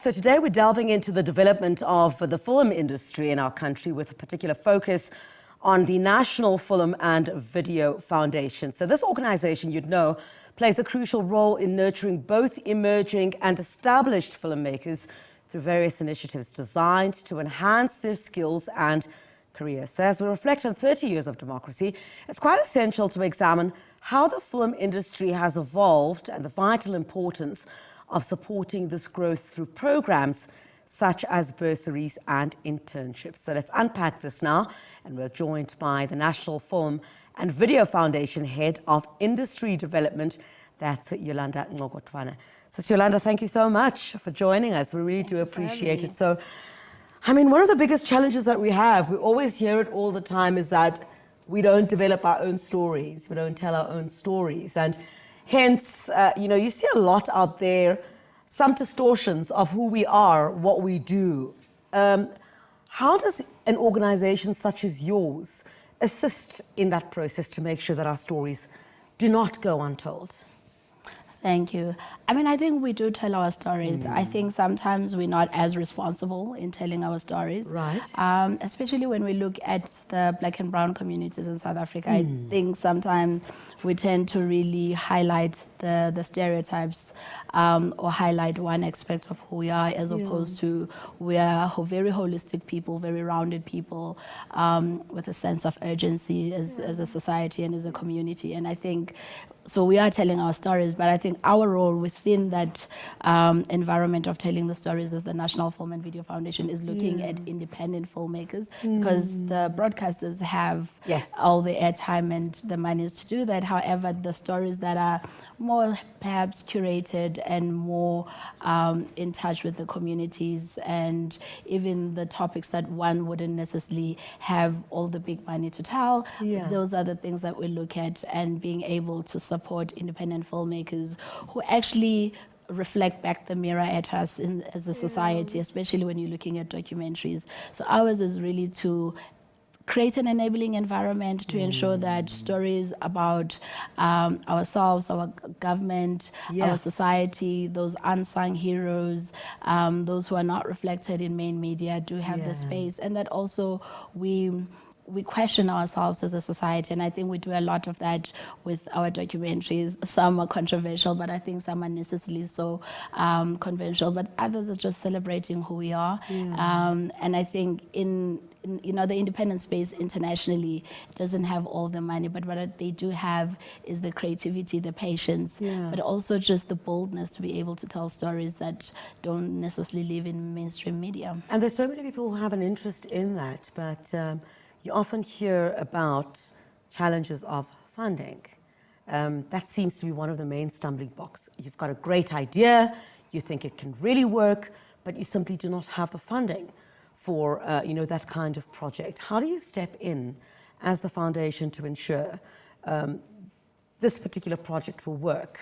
So today we're delving into the development of the film industry in our country with a particular focus on the National Film and Video Foundation. So this organization, you'd know, plays a crucial role in nurturing both emerging and established filmmakers through various initiatives designed to enhance their skills and careers. So as we reflect on 30 years of democracy, it's quite essential to examine how the film industry has evolved and the vital importance of supporting this growth through programs such as bursaries and internships. So let's unpack this now, and we're joined by the National Film and Video Foundation Head of Industry Development, that's Yolanda Ncokotwana. So Yolanda, thank you so much for joining us. We really do appreciate it. So, I mean, one of the biggest challenges that we have, we always hear it all the time, is that we don't develop our own stories, we don't tell our own stories, and hence, you see a lot out there, some distortions of who we are, what we do. How does an organization such as yours assist in that process to make sure that our stories do not go untold? Thank you. I mean, I think we do tell our stories. I think sometimes we're not as responsible in telling our stories. Right. Especially when we look at the Black and Brown communities in South Africa. I think sometimes we tend to really highlight the stereotypes or highlight one aspect of who we are, as opposed to we are very holistic people, very rounded people with a sense of urgency as a society and as a community. And I think, so we are telling our stories, but I think our role within that environment of telling the stories as the National Film and Video Foundation is looking at independent filmmakers, because the broadcasters have all the airtime and the monies to do that. However, the stories that are more perhaps curated and more in touch with the communities, and even the topics that one wouldn't necessarily have all the big money to tell, those are the things that we look at, and being able to support independent filmmakers who actually reflect back the mirror at us as a society, especially when you're looking at documentaries. So ours is really to create an enabling environment to ensure that stories about ourselves, our government, our society, those unsung heroes, those who are not reflected in main media do have the space, and that also we question ourselves as a society. And I think we do a lot of that with our documentaries. Some are controversial, but I think some are necessarily so conventional, but others are just celebrating who we are. And I think in the independent space internationally doesn't have all the money, but what they do have is the creativity, the patience, but also just the boldness to be able to tell stories that don't necessarily live in mainstream media. And there's so many people who have an interest in that, but you often hear about challenges of funding. That seems to be one of the main stumbling blocks. You've got a great idea, you think it can really work, but you simply do not have the funding for that kind of project. How do you step in as the foundation to ensure this particular project will work?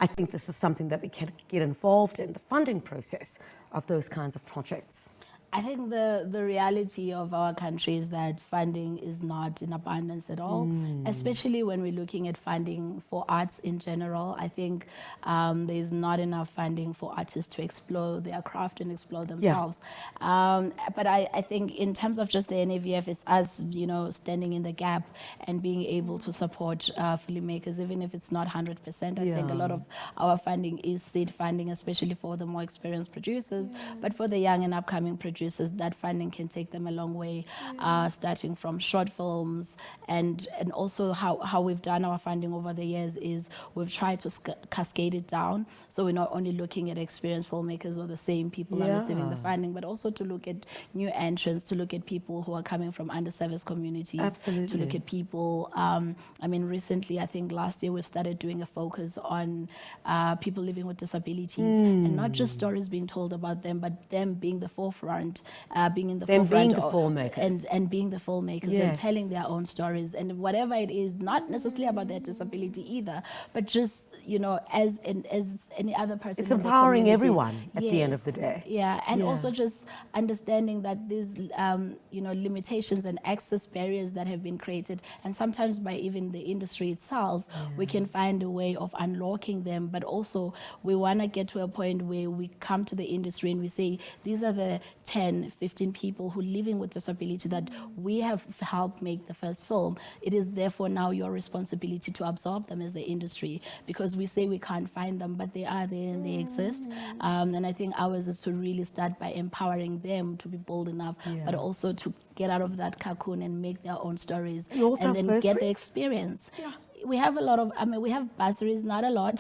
I think this is something that we can get involved in, the funding process of those kinds of projects. I think the reality of our country is that funding is not in abundance at all, especially when we're looking at funding for arts in general. I think there's not enough funding for artists to explore their craft and explore themselves. But I think in terms of just the NAVF, it's us, standing in the gap and being able to support filmmakers, even if it's not 100%. I think a lot of our funding is seed funding, especially for the more experienced producers, but for the young and upcoming producers, that funding can take them a long way, starting from short films, and also how we've done our funding over the years is we've tried to cascade it down, so we're not only looking at experienced filmmakers or the same people are receiving the funding, but also to look at new entrants, to look at people who are coming from underserviced communities, to look at people, recently, I think last year we've started doing a focus on people living with disabilities, and not just stories being told about them, but them being the forefront forefront, being in the Them forefront. being the filmmakers. And being the filmmakers and Yes. telling their own stories. And whatever it is, not necessarily about their disability either, but just, as any other person. It's in the empowering community. everyone at the end of Yes. the day. Yeah, and Yeah. also just understanding that these, limitations and access barriers that have been created, and sometimes by even the industry itself, we can find a way of unlocking them. But also, we want to get to a point where we come to the industry and we say, these are the 10, 15 people who are living with disability that we have helped make the first film. It is therefore now your responsibility to absorb them as the industry, because we say we can't find them, but they are there and they exist. And I think ours is to really start by empowering them to be bold enough, but also to get out of that cocoon and make their own stories, You also and have then get the bursaries? experience. Yeah. We have a lot of, we have bursaries, not a lot.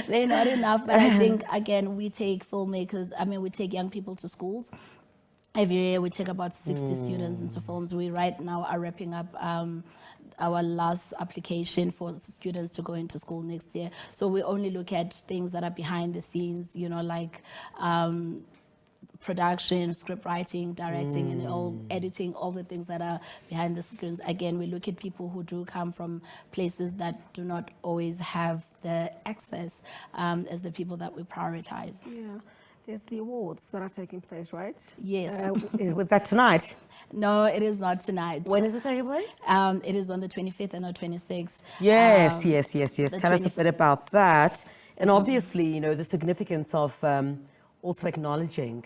They're not enough, but I think, again, we take filmmakers, we take young people to schools. Every year we take about 60 students into films. We right now are wrapping up our last application for students to go into school next year. So we only look at things that are behind the scenes, like production, script writing, directing, and all editing, all the things that are behind the screens. Again, we look at people who do come from places that do not always have the access as the people that we prioritize. Yeah. There's the awards that are taking place, right? Yes. Was that tonight? No, it is not tonight. When is it taking place? It is on the 25th and the 26th. Yes. Tell us a 25th. bit about that. And obviously, the significance of also acknowledging,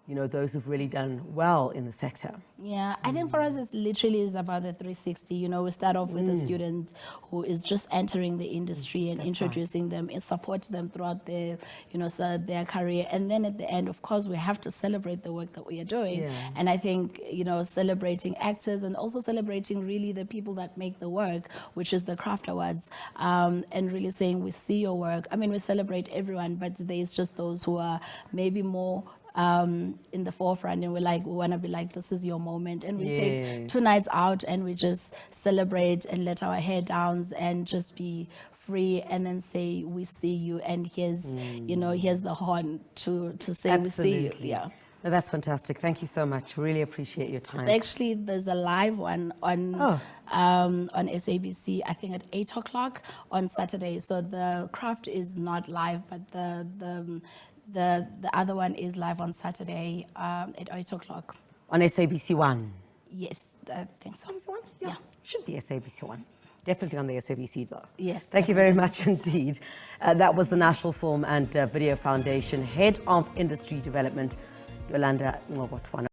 those who've really done well in the sector. Yeah, I think for us it literally is about the 360. We start off with a student who is just entering the industry and introducing them and support them throughout their, their career. And then at the end, of course, we have to celebrate the work that we are doing. Yeah. And I think, celebrating actors and also celebrating really the people that make the work, which is the craft awards, and really saying we see your work. We celebrate everyone, but there's just those who are maybe more in the forefront, and we want to be like, this is your moment, and we take 2 nights out and we just celebrate and let our hair down and just be free, and then say we see you, and here's here's the horn to say Absolutely. we see you. Yeah. No, that's fantastic. Thank you so much. Really appreciate your time. Actually, there's a live one on SABC, I think at 8 o'clock on Saturday. So the craft is not live, but the other one is live on Saturday at 8 o'clock. On SABC One. Yes, I think so. SABC One? Yeah. Should be SABC One. Definitely on the SABC though. Yes. Thank you very much indeed. That was the National Film and Video Foundation Head of Industry Development, Yolanda Ncokotwana.